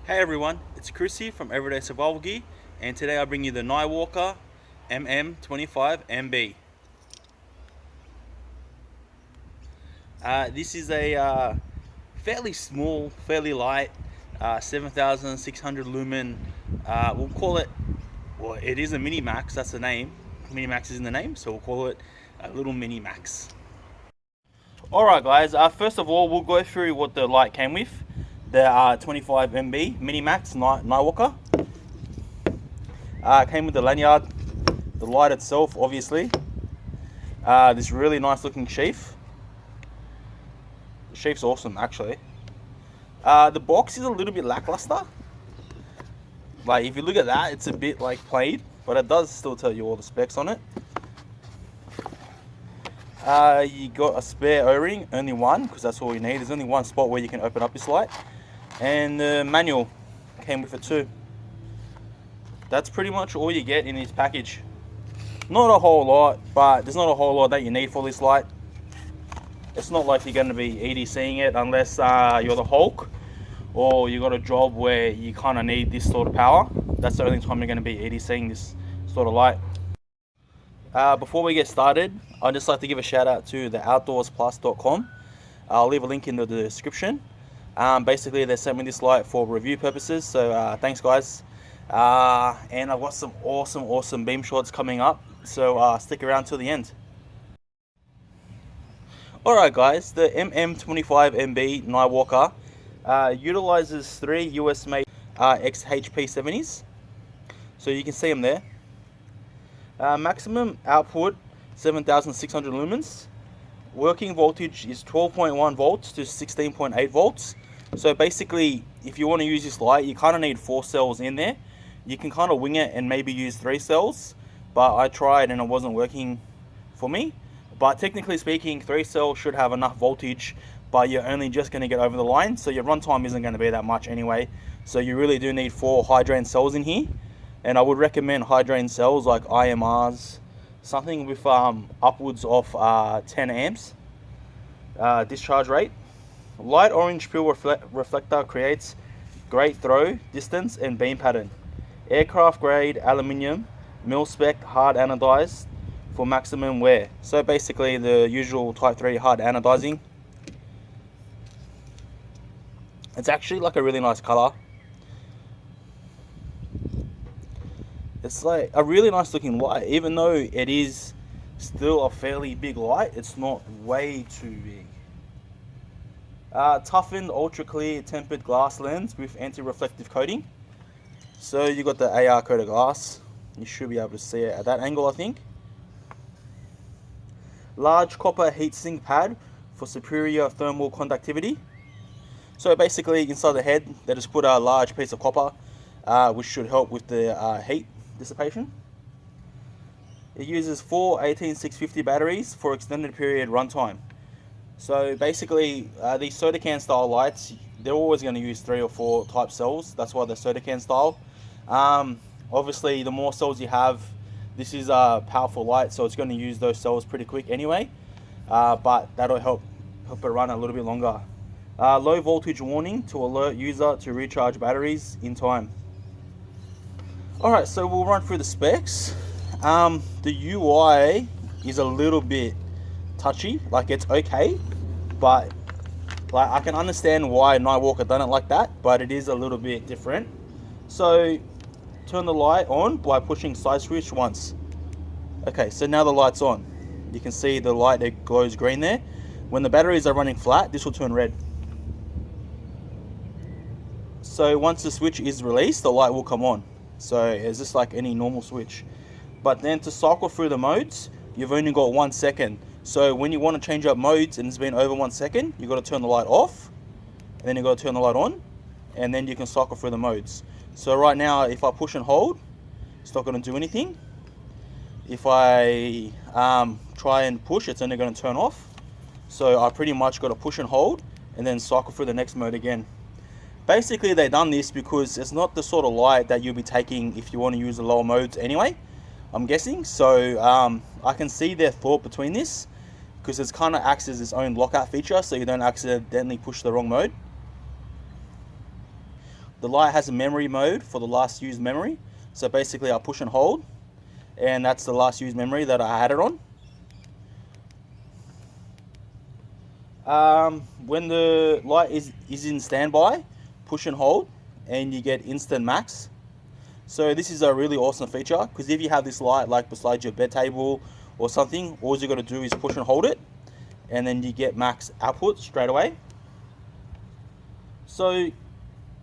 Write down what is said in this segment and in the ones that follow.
Hey everyone, it's Chris here from Everyday Survival Gear, and today I bring you the Niwalker MM25MB. This is a fairly small, fairly light, 7,600 lumen. We'll call it, well, it is a Minimax. That's the name. Minimax is in the name, so we'll call it a little Minimax. Alright guys, first of all we'll go through what the light came with. The 25MB Minimax Niwalker. Came with the lanyard, the light itself obviously, this really nice looking sheath. The sheath's awesome actually. The box is a little bit lackluster. Like if you look at that, it's a bit like plain, but it does still tell you all the specs on it. You got a spare O-ring, only one, because that's all you need. There's only one spot where you can open up this light, and the manual came with it too. That's pretty much all you get in this package. Not a whole lot, but there's not a whole lot that you need for this light. It's not like you're going to be EDCing it unless you're the Hulk, or you got a job where you kind of need this sort of power. That's the only time you're going to be EDCing this sort of light. Before we get started, I'd just like to give a shout out to the outdoorsplus.com. I'll leave a link in the description. Basically they sent me this light for review purposes, so thanks guys. And I've got some awesome beam shots coming up, so stick around till the end. Alright guys, the MM25MB Niwalker utilizes 3 US made XHP70s, so you can see them there. Maximum output 7,600 lumens. Working voltage is 12.1 volts to 16.8 volts. So basically, if you want to use this light, you kind of need 4 cells in there. You can kind of wing it and maybe use 3 cells, but I tried and it wasn't working for me. But technically speaking, 3 cells should have enough voltage, but you're only just going to get over the line, so your runtime isn't going to be that much anyway. So you really do need 4 high drain cells in here. And I would recommend high drain cells like IMRs, something with upwards of 10 amps discharge rate. Light orange peel reflector creates great throw, distance and beam pattern. Aircraft grade aluminium, mil spec hard anodized for maximum wear. So basically the usual type 3 hard anodizing. It's actually like a really nice color. It's like a really nice looking light, even though it is still a fairly big light. It's not way too big. Toughened ultra clear tempered glass lens with anti-reflective coating. So you got the AR coated glass. You should be able to see it at that angle, I think. Large copper heatsink pad for superior thermal conductivity. So basically inside the head they just put a large piece of copper, which should help with the heat dissipation. It uses 4 18650 batteries for extended period runtime. So basically these soda can style lights, they're always going to use 3 or 4 type cells. That's why they're soda can style. Obviously the more cells you have, this is a powerful light, so it's going to use those cells pretty quick anyway, but that'll help it run a little bit longer. Low voltage warning to alert user to recharge batteries in time. Alright, so we'll run through the specs. The UI is a little bit touchy, like it's okay, but like I can understand why Niwalker done it like that, but it is a little bit different. So turn the light on by pushing side switch once. Okay, so now the light's on. You can see the light that glows green there. When the batteries are running flat, this will turn red. So once the switch is released, the light will come on. So it's just like any normal switch. But then to cycle through the modes, you've only got 1 second. So when you want to change up modes and it's been over 1 second, you've got to turn the light off, and then you've got to turn the light on, and then you can cycle through the modes. So right now, if I push and hold, it's not going to do anything. If I try and push, it's only going to turn off. So I pretty much got to push and hold, and then cycle through the next mode again. Basically they've done this because it's not the sort of light that you'll be taking if you want to use the lower modes anyway, I'm guessing. So I can see their thought between this, because it kind of acts as its own lockout feature, so you don't accidentally push the wrong mode. the light has a memory mode for the last used memory. So basically I push and hold, and that's the last used memory that I had it on. When the light is in standby, push and hold, and you get instant max. So this is a really awesome feature, because if you have this light like beside your bed table or something, all you got to do is push and hold it, and then you get max output straight away. So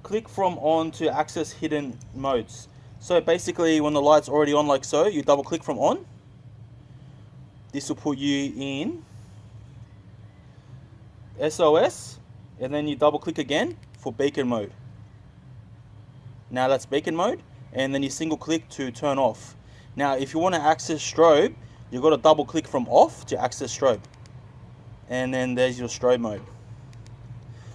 click from on to access hidden modes. So basically when the light's already on like so, you double click from on. This will put you in SOS, and then you double click again for beacon mode. Now that's beacon mode, and then you single click to turn off. Now if you want to access strobe, you've got to double click from off to access strobe, and then there's your strobe mode.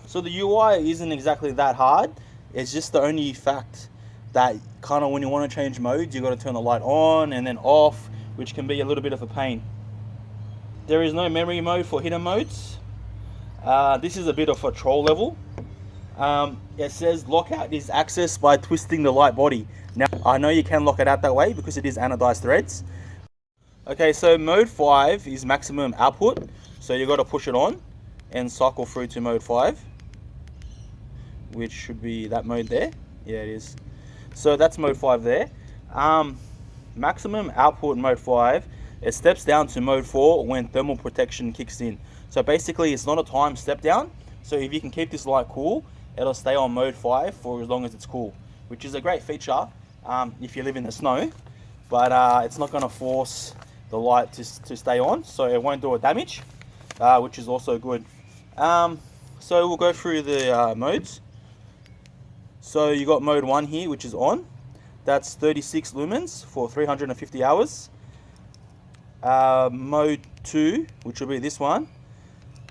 So the UI isn't exactly that hard. It's just the only fact that kind of when you want to change modes, you got to turn the light on and then off, which can be a little bit of a pain. There is no memory mode for hidden modes. This is a bit of a troll level. It says lockout is accessed by twisting the light body. Now I know you can lock it out that way because it is anodized threads. Okay, so mode 5 is maximum output, so you got to push it on and cycle through to mode 5, which should be that mode there. Yeah, it is. So that's mode 5 there. Maximum output mode 5, it steps down to mode 4 when thermal protection kicks in. So basically it's not a time step down, so if you can keep this light cool, it'll stay on mode 5 for as long as it's cool, which is a great feature if you live in the snow, but it's not going to force the light to stay on, so it won't do a damage, which is also good. So we'll go through the modes. So you got mode 1 here, which is on. That's 36 lumens for 350 hours. Mode 2, which will be this one,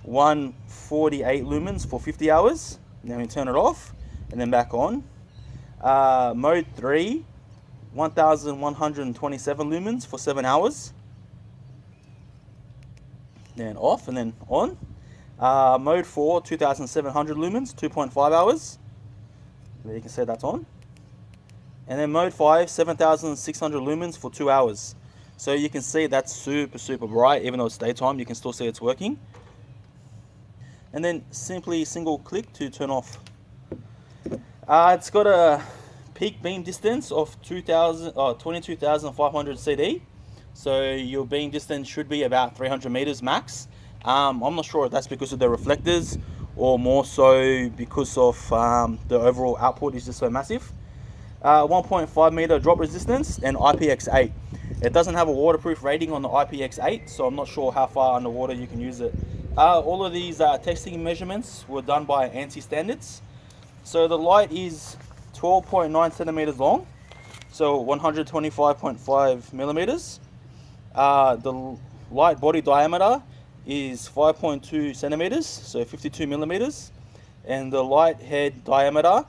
148 lumens for 50 hours. Then we turn it off and then back on. Mode 3, 1127 lumens for 7 hours. Then off and then on. Mode 4, 2700 lumens, 2.5 hours. There you can say that's on. And then mode 5, 7600 lumens for 2 hours. So you can see that's super bright. Even though it's daytime, you can still see it's working. And then simply single click to turn off. It's got a peak beam distance of 22,500 CD. So your beam distance should be about 300 meters max. I'm not sure if that's because of the reflectors or more so because of the overall output is just so massive. 1.5 meter drop resistance and IPX8. It doesn't have a waterproof rating on the IPX8, so I'm not sure how far underwater you can use it. All of these testing measurements were done by ANSI standards. So the light is 12.9 centimeters long, so 125.5 millimeters. The light body diameter is 5.2 centimeters, so 52 millimeters, and the light head diameter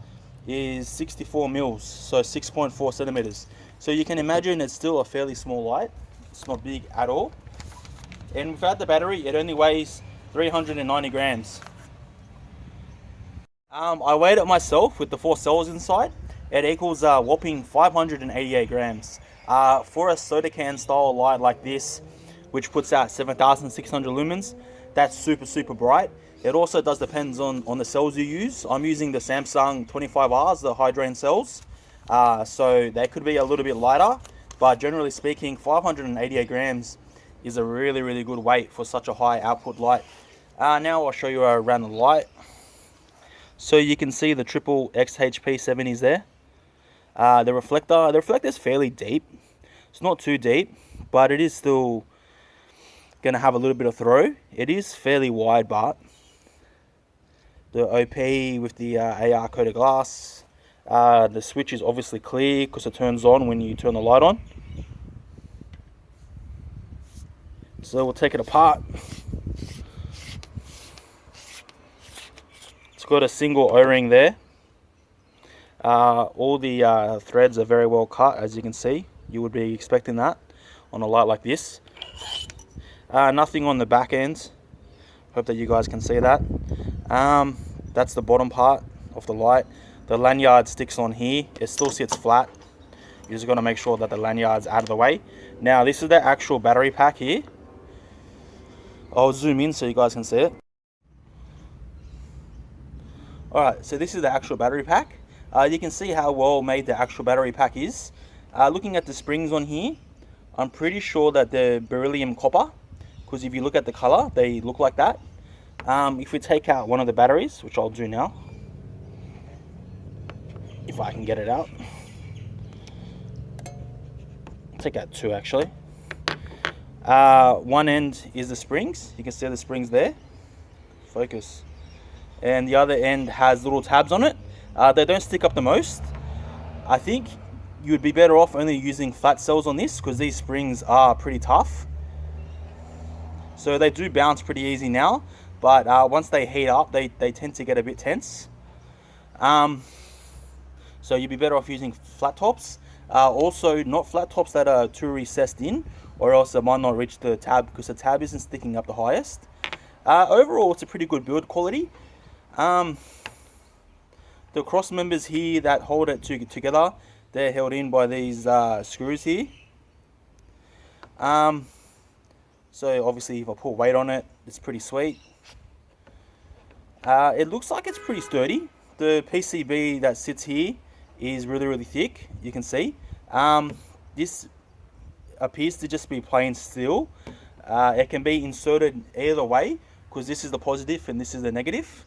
is 64 mils, so 6.4 centimeters. So you can imagine it's still a fairly small light. It's not big at all. And without the battery, it only weighs 390 grams. I weighed it myself with the 4 cells inside. It equals a whopping 588 grams. For a soda can style light like this, which puts out 7600 lumens, that's super bright. It also does depends on the cells you use. I'm using the Samsung 25Rs, the high drain cells. So they could be a little bit lighter, but generally speaking, 588 grams is a really good weight for such a high output light. Now I'll show you around the light. So you can see the triple XHP70s there. The reflector is fairly deep. It's not too deep, but it is still going to have a little bit of throw. It is fairly wide, but the OP with the AR coated glass. The switch is obviously clear because it turns on when you turn the light on. So we'll take it apart. It's got a single O-ring there. All the threads are very well cut, as you can see. You would be expecting that on a light like this. Nothing on the back end. Hope that you guys can see that. That's the bottom part of the light. the lanyard sticks on here. It still sits flat. You're just going to make sure that the lanyard's out of the way. Now this is the actual battery pack here. I'll zoom in so you guys can see it. Alright, so this is the actual battery pack. You can see how well made the actual battery pack is. Looking at the springs on here, I'm pretty sure that they're beryllium copper, because if you look at the color, they look like that. If we take out one of the batteries, which I'll do now, if I can get it out. Take out two actually. One end is the springs. You can see the springs there. Focus. And the other end has little tabs on it. They don't stick up the most. I think you would be better off only using flat cells on this, because these springs are pretty tough. So they do bounce pretty easy now, but once they heat up, they tend to get a bit tense. So you'd be better off using flat tops. Also, not flat tops that are too recessed in, or else it might not reach the tab, because the tab isn't sticking up the highest. Overall, it's a pretty good build quality. The cross members here that hold it together, they're held in by these screws here. So obviously if I put weight on it, it's pretty sweet. It looks like it's pretty sturdy. The PCB that sits here is really thick, you can see. This appears to just be plain steel. It can be inserted either way, because this is the positive and this is the negative,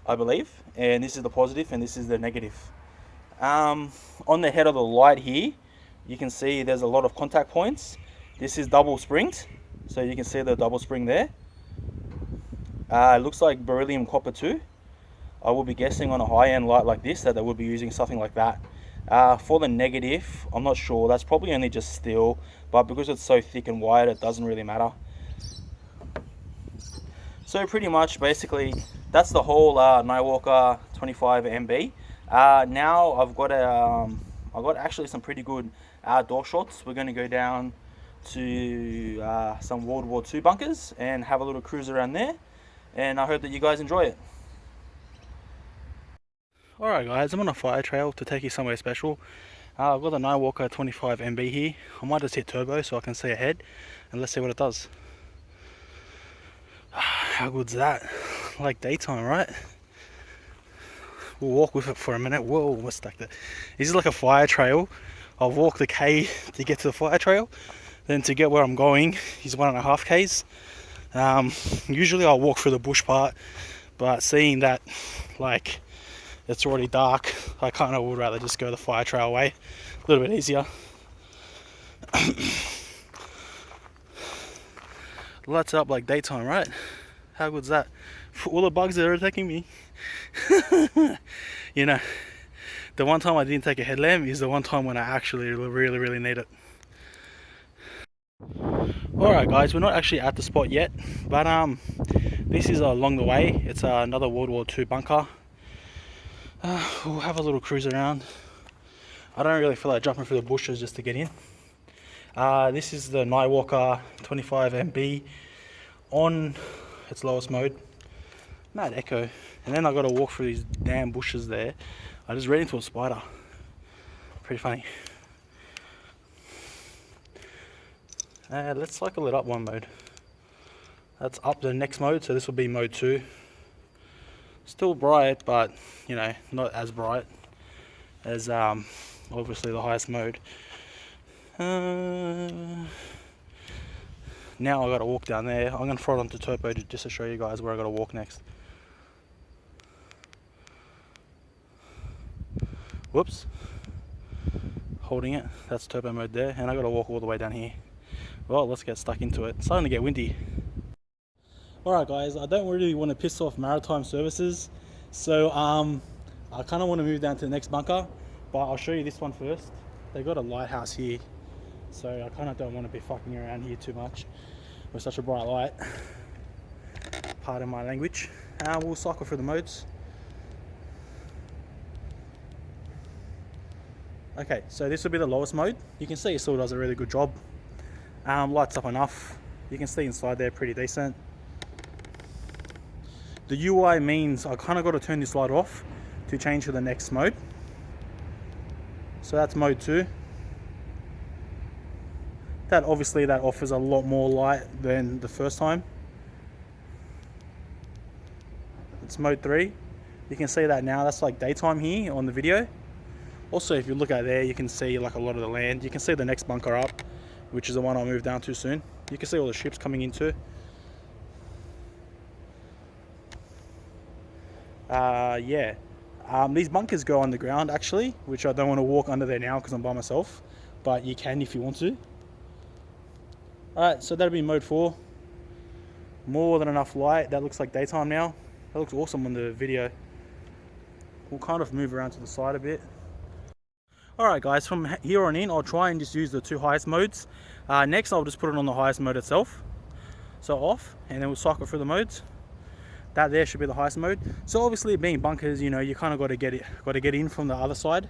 I believe, and this is the positive and this is the negative. On the head of the light here, you can see there's a lot of contact points. This is double springed, so you can see the double spring there. It looks like beryllium copper too. I will be guessing on a high-end light like this that they would be using something like that. For the negative, I'm not sure. That's probably only just steel, but because it's so thick and wide, it doesn't really matter. So pretty much, basically, that's the whole Niwalker 25MB. Now I've got actually some pretty good outdoor shots. We're going to go down to some World War II bunkers and have a little cruise around there. And I hope that you guys enjoy it. Alright guys, I'm on a fire trail to take you somewhere special. I've got the Niwalker 25MB here. I might just hit turbo so I can see ahead, and let's see what it does. How good's that? Like daytime, right? We'll walk with it for a minute. Whoa, we're stuck there. This is like a fire trail. I'll walk the K to get to the fire trail. Then to get where I'm going is 1.5 Ks. Usually I'll walk through the bush part, but seeing that like it's already dark, I kind of would rather just go the fire trail way. A little bit easier. Lights up like daytime, right? How good's that? For all the bugs that are attacking me. You know, the one time I didn't take a headlamp is the one time when I actually really need it. Alright guys, we're not actually at the spot yet, but this is along the way. It's another World War II bunker. We'll have a little cruise around. I don't really feel like jumping through the bushes just to get in. This is the Niwalker 25MB on its lowest mode. Mad echo. And then I got to walk through these damn bushes there. I just ran into a spider. Pretty funny. Let's cycle it up one mode. That's up the next mode, so this will be mode 2. Still bright, but you know, not as bright as obviously the highest mode. Now I got to walk down there. I'm going to throw it onto turbo just to show you guys where I got to walk next. Whoops. Holding it. That's turbo mode there, and I got to walk all the way down here. Well, let's get stuck into it. It's starting to get windy. Alright guys, I don't really want to piss off maritime services, so I kind of want to move down to the next bunker, but I'll show you this one first. They got a lighthouse here, so I kind of don't want to be fucking around here too much with such a bright light. Pardon my language. We'll cycle through the modes. Okay, so this will be the lowest mode. You can see it still does a really good job. Lights up enough. You can see inside there pretty decent. The UI means I kind of got to turn this light off to change to the next mode. So that's mode 2. That obviously that offers a lot more light than the first time. It's mode 3. You can see that now, that's like daytime here on the video. Also, if you look out there, you can see like a lot of the land. You can see the next bunker up, which is the one I'll move down to soon. You can see all the ships coming into. Yeah. These bunkers go underground actually, which I don't want to walk under there now because I'm by myself, but you can if you want to. Alright, so that'll be mode 4. More than enough light. That looks like daytime now. That looks awesome on the video. We'll kind of move around to the side a bit. Alright guys, from here on in, I'll try and just use the 2 highest modes. Next, I'll just put it on the highest mode itself. So off, and then we'll cycle through the modes. That there should be the highest mode. So obviously, being bunkers, you know, you kind of got to get in from the other side.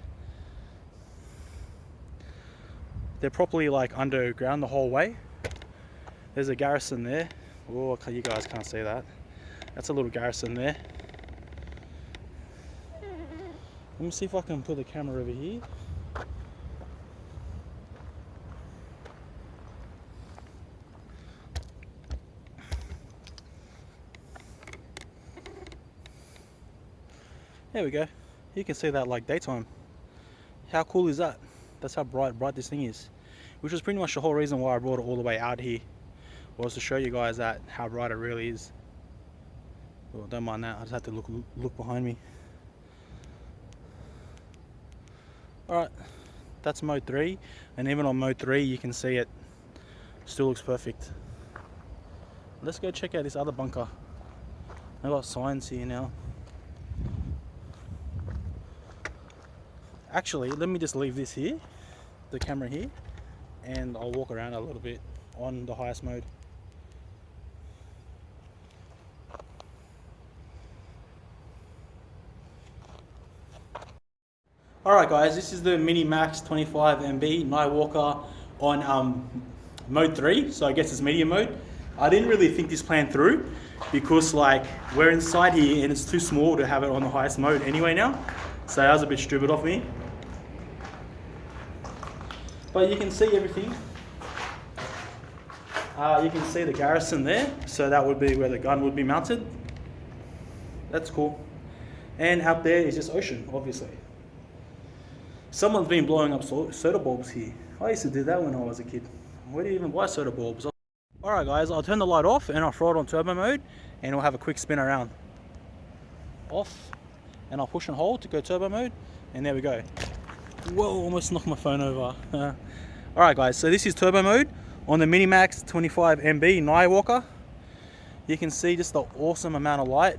They're properly like underground the whole way. There's a garrison there. Oh, you guys can't see that. That's a little garrison there. Let me see if I can put the camera over here. There we go. You can see that like daytime. How cool is that? That's how bright this thing is. Which is pretty much the whole reason why I brought it all the way out here. Was to show you guys that how bright it really is. Well, don't mind that. I just have to look behind me. Alright, that's mode 3, and even on mode 3 you can see it still looks perfect. Let's go check out this other bunker. I've got signs here now. Actually, let me just leave this here, the camera here, and I'll walk around a little bit on the highest mode. Alright guys, this is the Minimax 25MB Niwalker on mode 3, so I guess it's medium mode. I didn't really think this plan through because like we're inside here and it's too small to have it on the highest mode anyway now. So that was a bit stupid of me. But you can see everything. You can see the garrison there, so that would be where the gun would be mounted. That's cool. And up there is just ocean, obviously. Someone's been blowing up soda bulbs here. I used to do that when I was a kid. Where do you even buy soda bulbs? Alright guys, I'll turn the light off and I'll throw it on turbo mode and we'll have a quick spin around. Off, and I'll push and hold to go turbo mode, and there we go. Whoa, almost knocked my phone over. Alright guys, so this is turbo mode on the Minimax 25MB Niwalker. You can see just the awesome amount of light.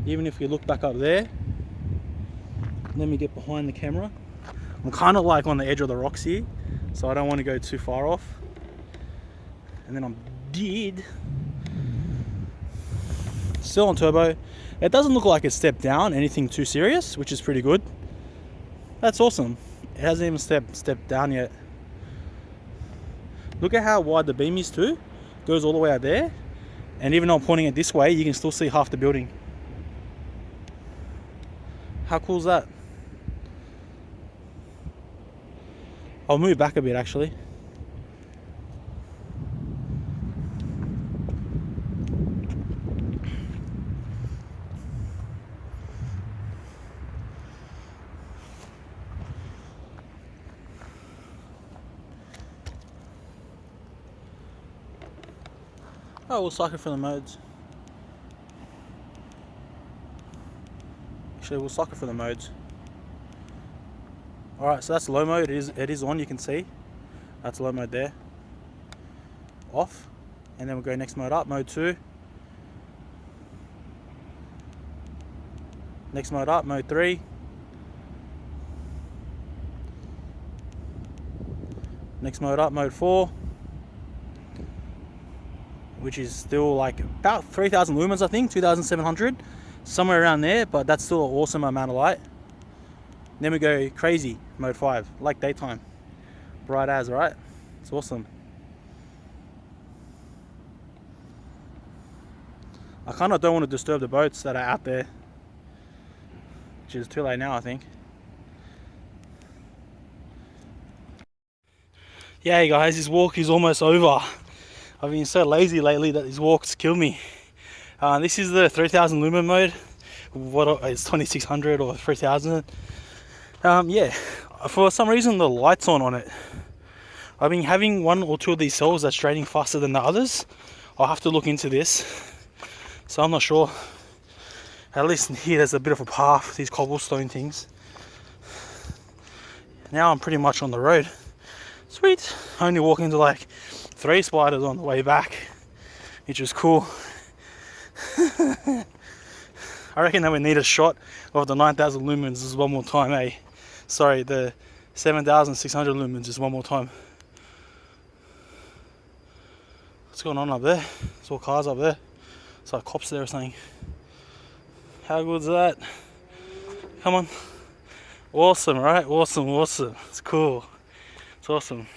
Even if you look back up there. Let me get behind the camera. I'm kind of like on the edge of the rocks here, so I don't want to go too far off. And then I'm dead. Still on turbo. It doesn't look like it stepped down anything too serious, which is pretty good. That's awesome. It hasn't even stepped down yet. Look at how wide the beam is too. Goes all the way out there. And even though I'm pointing it this way, you can still see half the building. How cool is that? I'll move back a bit actually. Oh, we'll cycle for the modes. Actually, we'll cycle for the modes. Alright, so that's low mode. It is on, you can see. That's low mode there. Off. And then we'll go next mode up, mode 2. Next mode up, mode 3. Next mode up, mode 4. Which is still like about 3,000 lumens, I think, 2,700. Somewhere around there, but that's still an awesome amount of light. Then we go crazy, mode 5, like daytime. Bright as, right? It's awesome. I kind of don't want to disturb the boats that are out there. pictures. Too late now, I think. Yeah, hey guys, this walk is almost over. I've been so lazy lately that these walks kill me. This is the 3000 lumen mode. What it's 2600 or 3000. Yeah, for some reason the light's on it. I've been having one or two of these cells that's draining faster than the others. I'll have to look into this. So I'm not sure. At least here there's a bit of a path, these cobblestone things. Now I'm pretty much on the road. Sweet. I only walked into like 3 spiders on the way back, which was cool. I reckon that we need a shot of the 9000 lumens just one more time, eh? Sorry, the 7600 lumens just one more time. What's going on up there? There's all cars up there. It's like cops there or something. How good is that? Come on. Awesome, right? Awesome, awesome. It's cool. It's awesome.